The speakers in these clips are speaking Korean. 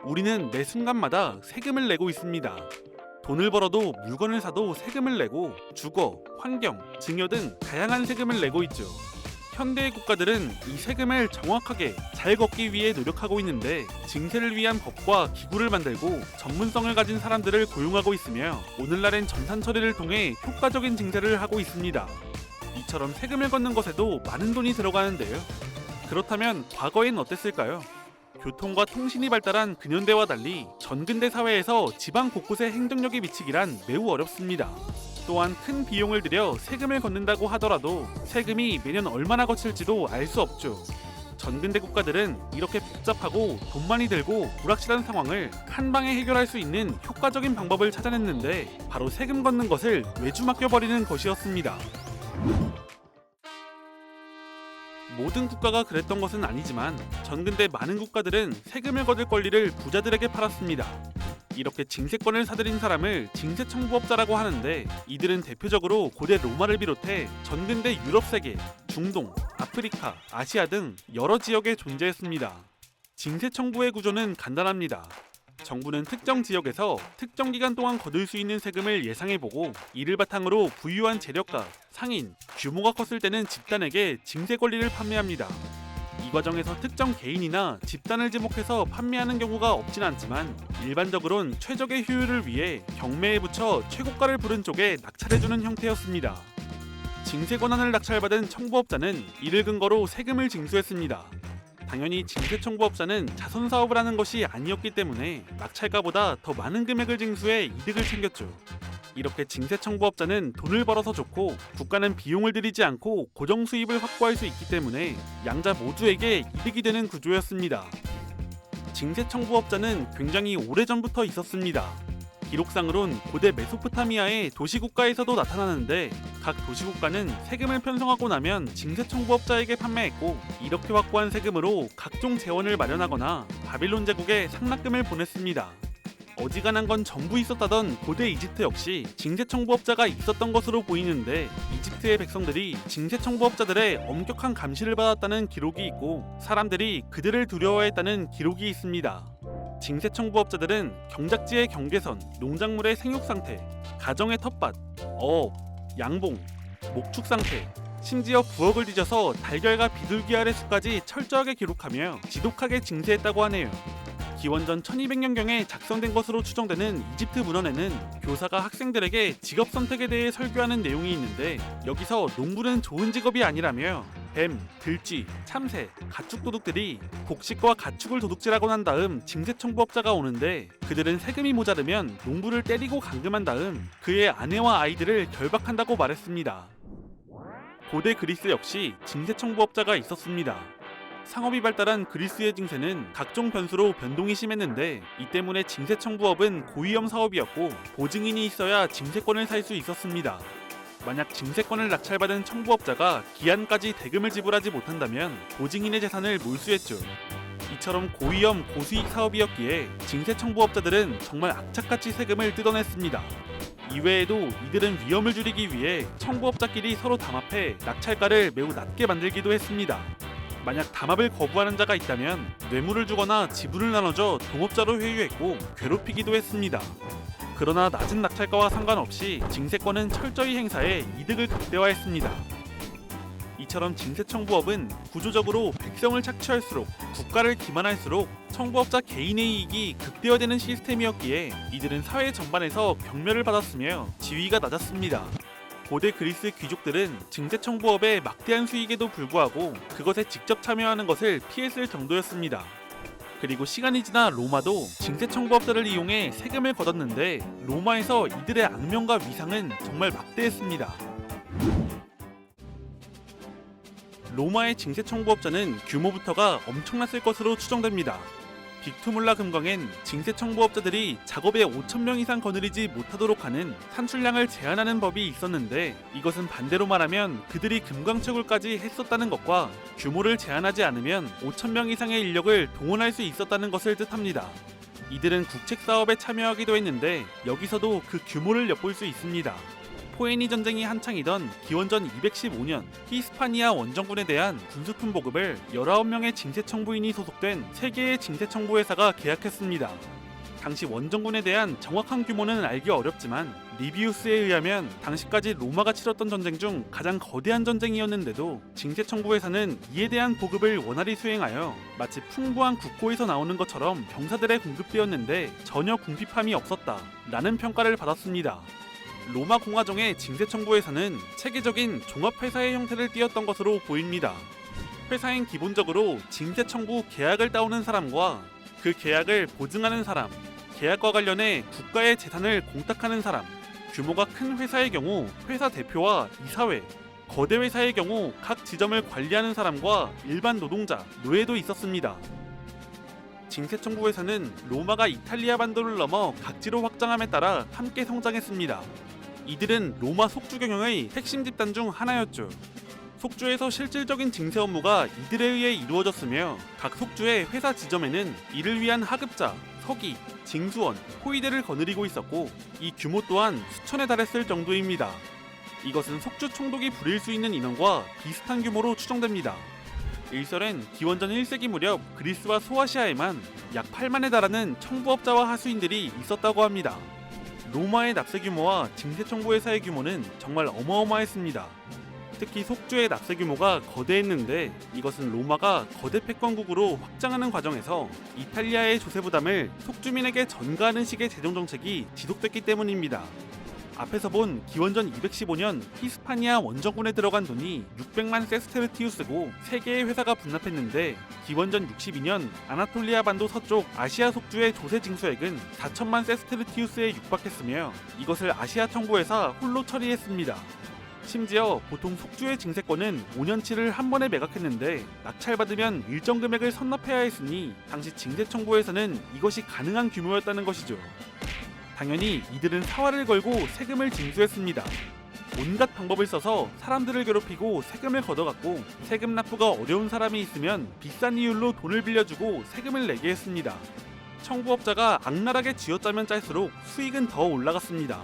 우리는 매 순간마다 세금을 내고 있습니다. 돈을 벌어도 물건을 사도 세금을 내고 주거, 환경, 증여 등 다양한 세금을 내고 있죠. 현대의 국가들은 이 세금을 정확하게 잘 걷기 위해 노력하고 있는데 증세를 위한 법과 기구를 만들고 전문성을 가진 사람들을 고용하고 있으며 오늘날엔 전산 처리를 통해 효과적인 증세를 하고 있습니다. 이처럼 세금을 걷는 것에도 많은 돈이 들어가는데요. 그렇다면 과거엔 어땠을까요? 교통과 통신이 발달한 근현대와 달리 전근대 사회에서 지방 곳곳에 행정력이 미치기란 매우 어렵습니다. 또한 큰 비용을 들여 세금을 걷는다고 하더라도 세금이 매년 얼마나 거칠지도 알 수 없죠. 전근대 국가들은 이렇게 복잡하고 돈 많이 들고 불확실한 상황을 한 방에 해결할 수 있는 효과적인 방법을 찾아냈는데 바로 세금 걷는 것을 외주 맡겨버리는 것이었습니다. 모든 국가가 그랬던 것은 아니지만 전근대 많은 국가들은 세금을 거둘 권리를 부자들에게 팔았습니다. 이렇게 징세권을 사들인 사람을 징세청부업자라고 하는데 이들은 대표적으로 고대 로마를 비롯해 전근대 유럽 세계, 중동, 아프리카, 아시아 등 여러 지역에 존재했습니다. 징세청부의 구조는 간단합니다. 정부는 특정 지역에서 특정 기간 동안 거둘 수 있는 세금을 예상해보고 이를 바탕으로 부유한 재력가, 상인, 규모가 컸을 때는 집단에게 징세 권리를 판매합니다. 이 과정에서 특정 개인이나 집단을 지목해서 판매하는 경우가 없진 않지만 일반적으론 최적의 효율을 위해 경매에 붙여 최고가를 부른 쪽에 낙찰해주는 형태였습니다. 징세 권한을 낙찰받은 청부업자는 이를 근거로 세금을 징수했습니다. 당연히 징세청부업자는 자선사업을 하는 것이 아니었기 때문에 낙찰가보다 더 많은 금액을 징수해 이득을 챙겼죠. 이렇게 징세청부업자는 돈을 벌어서 좋고 국가는 비용을 들이지 않고 고정 수입을 확보할 수 있기 때문에 양자 모두에게 이득이 되는 구조였습니다. 징세청부업자는 굉장히 오래전부터 있었습니다. 기록상으론 고대 메소포타미아의 도시국가에서도 나타나는데 각 도시국가는 세금을 편성하고 나면 징세청부업자에게 판매했고 이렇게 확보한 세금으로 각종 재원을 마련하거나 바빌론 제국에 상납금을 보냈습니다. 어지간한 건 전부 있었다던 고대 이집트 역시 징세청부업자가 있었던 것으로 보이는데 이집트의 백성들이 징세청부업자들의 엄격한 감시를 받았다는 기록이 있고 사람들이 그들을 두려워했다는 기록이 있습니다. 징세청부업자들은 경작지의 경계선, 농작물의 생육 상태, 가정의 텃밭, 어업, 양봉, 목축 상태, 심지어 부엌을 뒤져서 달걀과 비둘기알의 수까지 철저하게 기록하며 지독하게 징세했다고 하네요. 기원전 1200년경에 작성된 것으로 추정되는 이집트 문헌에는 교사가 학생들에게 직업 선택에 대해 설교하는 내용이 있는데 여기서 농부는 좋은 직업이 아니라며 뱀, 들쥐, 참새, 가축 도둑들이 곡식과 가축을 도둑질하고 난 다음 징세청부업자가 오는데 그들은 세금이 모자르면 농부를 때리고 감금한 다음 그의 아내와 아이들을 결박한다고 말했습니다. 고대 그리스 역시 징세청부업자가 있었습니다. 상업이 발달한 그리스의 징세는 각종 변수로 변동이 심했는데 이 때문에 징세청부업은 고위험 사업이었고 보증인이 있어야 징세권을 살 수 있었습니다. 만약 징세권을 낙찰받은 청부업자가 기한까지 대금을 지불하지 못한다면 보증인의 재산을 몰수했죠. 이처럼 고위험 고수익 사업이었기에 징세청부업자들은 정말 악착같이 세금을 뜯어냈습니다. 이외에도 이들은 위험을 줄이기 위해 청부업자끼리 서로 담합해 낙찰가를 매우 낮게 만들기도 했습니다. 만약 담합을 거부하는 자가 있다면 뇌물을 주거나 지분을 나눠줘 동업자로 회유했고 괴롭히기도 했습니다. 그러나 낮은 낙찰가와 상관없이 징세권은 철저히 행사해 이득을 극대화했습니다. 이처럼 징세청부업은 구조적으로 백성을 착취할수록 국가를 기만할수록 청부업자 개인의 이익이 극대화되는 시스템이었기에 이들은 사회 전반에서 경멸을 받았으며 지위가 낮았습니다. 고대 그리스 귀족들은 징세청부업의 막대한 수익에도 불구하고 그것에 직접 참여하는 것을 피했을 정도였습니다. 그리고 시간이 지나 로마도 징세청부업자를 이용해 세금을 걷었는데 로마에서 이들의 악명과 위상은 정말 막대했습니다. 로마의 징세청부업자는 규모부터가 엄청났을 것으로 추정됩니다. 빅투몰라 금광엔 징세청부업자들이 작업에 5,000명 이상 거느리지 못하도록 하는 산출량을 제한하는 법이 있었는데 이것은 반대로 말하면 그들이 금광채굴까지 했었다는 것과 규모를 제한하지 않으면 5,000명 이상의 인력을 동원할 수 있었다는 것을 뜻합니다. 이들은 국책사업에 참여하기도 했는데 여기서도 그 규모를 엿볼 수 있습니다. 포에니 전쟁이 한창이던 기원전 215년 히스파니아 원정군에 대한 군수품 보급을 19명의 징세청부인이 소속된 3개의 징세청부회사가 계약했습니다. 당시 원정군에 대한 정확한 규모는 알기 어렵지만 리비우스에 의하면 당시까지 로마가 치렀던 전쟁 중 가장 거대한 전쟁이었는데도 징세청부회사는 이에 대한 보급을 원활히 수행하여 마치 풍부한 국고에서 나오는 것처럼 병사들에 공급되었는데 전혀 궁핍함이 없었다 라는 평가를 받았습니다. 로마 공화정의 징세청부회사는 체계적인 종합회사의 형태를 띠었던 것으로 보입니다. 회사엔 기본적으로 징세청부 계약을 따오는 사람과 그 계약을 보증하는 사람, 계약과 관련해 국가의 재산을 공탁하는 사람, 규모가 큰 회사의 경우 회사 대표와 이사회, 거대 회사의 경우 각 지점을 관리하는 사람과 일반 노동자, 노예도 있었습니다. 징세청부회사는 로마가 이탈리아 반도를 넘어 각지로 확장함에 따라 함께 성장했습니다. 이들은 로마 속주 경영의 핵심 집단 중 하나였죠. 속주에서 실질적인 징세 업무가 이들에 의해 이루어졌으며 각 속주의 회사 지점에는 이를 위한 하급자, 서기, 징수원, 호위대를 거느리고 있었고 이 규모 또한 수천에 달했을 정도입니다. 이것은 속주 총독이 부릴 수 있는 인원과 비슷한 규모로 추정됩니다. 일설엔 기원전 1세기 무렵 그리스와 소아시아에만 약 8만에 달하는 청부업자와 하수인들이 있었다고 합니다. 로마의 납세 규모와 징세청부회사의 규모는 정말 어마어마했습니다. 특히 속주의 납세 규모가 거대했는데 이것은 로마가 거대 패권국으로 확장하는 과정에서 이탈리아의 조세 부담을 속주민에게 전가하는 식의 재정 정책이 지속됐기 때문입니다. 앞에서 본 기원전 215년 히스파니아 원정군에 들어간 돈이 600만 세스테르티우스고 3개의 회사가 분납했는데 기원전 62년 아나톨리아 반도 서쪽 아시아 속주의 조세 징수액은 4천만 세스테르티우스에 육박했으며 이것을 아시아 청부회사 홀로 처리했습니다. 심지어 보통 속주의 징세권은 5년치를 한 번에 매각했는데 낙찰받으면 일정 금액을 선납해야 했으니 당시 징세청부에서는 이것이 가능한 규모였다는 것이죠. 당연히 이들은 사활을 걸고 세금을 징수했습니다. 온갖 방법을 써서 사람들을 괴롭히고 세금을 걷어갔고 세금 납부가 어려운 사람이 있으면 비싼 이율로 돈을 빌려주고 세금을 내게 했습니다. 청부업자가 악랄하게 쥐어짜면 짤수록 수익은 더 올라갔습니다.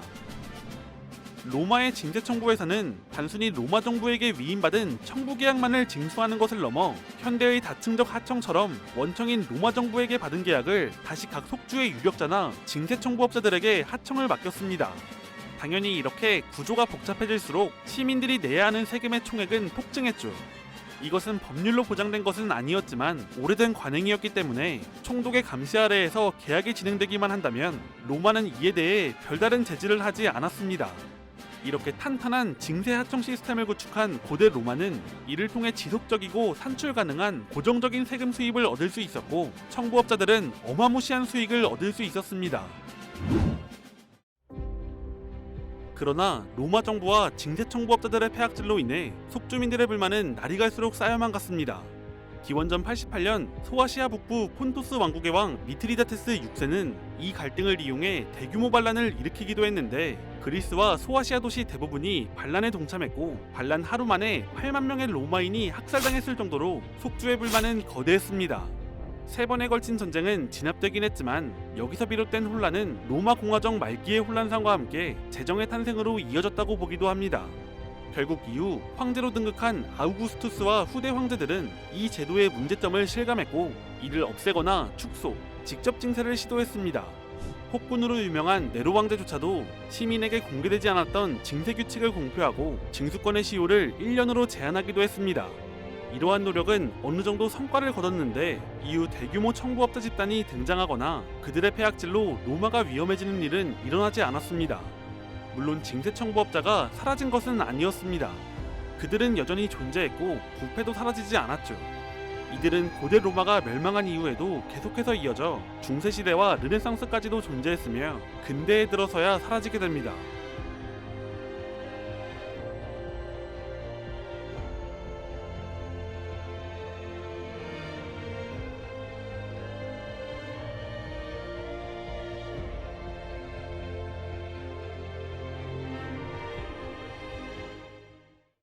로마의 징세청부회사는 단순히 로마 정부에게 위임받은 청부계약만을 징수하는 것을 넘어 현대의 다층적 하청처럼 원청인 로마 정부에게 받은 계약을 다시 각 속주의 유력자나 징세청부업자들에게 하청을 맡겼습니다. 당연히 이렇게 구조가 복잡해질수록 시민들이 내야 하는 세금의 총액은 폭증했죠. 이것은 법률로 보장된 것은 아니었지만 오래된 관행이었기 때문에 총독의 감시 아래에서 계약이 진행되기만 한다면 로마는 이에 대해 별다른 제지를 하지 않았습니다. 이렇게 탄탄한 징세 하청 시스템을 구축한 고대 로마는 이를 통해 지속적이고 산출 가능한 고정적인 세금 수입을 얻을 수 있었고 청부업자들은 어마무시한 수익을 얻을 수 있었습니다. 그러나 로마 정부와 징세청부업자들의 폐악질로 인해 속주민들의 불만은 날이 갈수록 쌓여만 갔습니다. 기원전 88년 소아시아 북부 폰토스 왕국의 왕 미트리다테스 6세는 이 갈등을 이용해 대규모 반란을 일으키기도 했는데 그리스와 소아시아 도시 대부분이 반란에 동참했고 반란 하루 만에 8만 명의 로마인이 학살당했을 정도로 속주의 불만은 거대했습니다. 3번에 걸친 전쟁은 진압되긴 했지만 여기서 비롯된 혼란은 로마 공화정 말기의 혼란상과 함께 재정의 탄생으로 이어졌다고 보기도 합니다. 결국 이후 황제로 등극한 아우구스투스와 후대 황제들은 이 제도의 문제점을 실감했고 이를 없애거나 축소, 직접 징세를 시도했습니다. 폭군으로 유명한 네로 왕제조차도 시민에게 공개되지 않았던 징세 규칙을 공표하고 징수권의 시효를 1년으로 제한하기도 했습니다. 이러한 노력은 어느 정도 성과를 거뒀는데 이후 대규모 청부업자 집단이 등장하거나 그들의 폐악질로 로마가 위험해지는 일은 일어나지 않았습니다. 물론 징세청부업자가 사라진 것은 아니었습니다. 그들은 여전히 존재했고 부패도 사라지지 않았죠. 이들은 고대 로마가 멸망한 이후에도 계속해서 이어져 중세시대와 르네상스까지도 존재했으며 근대에 들어서야 사라지게 됩니다.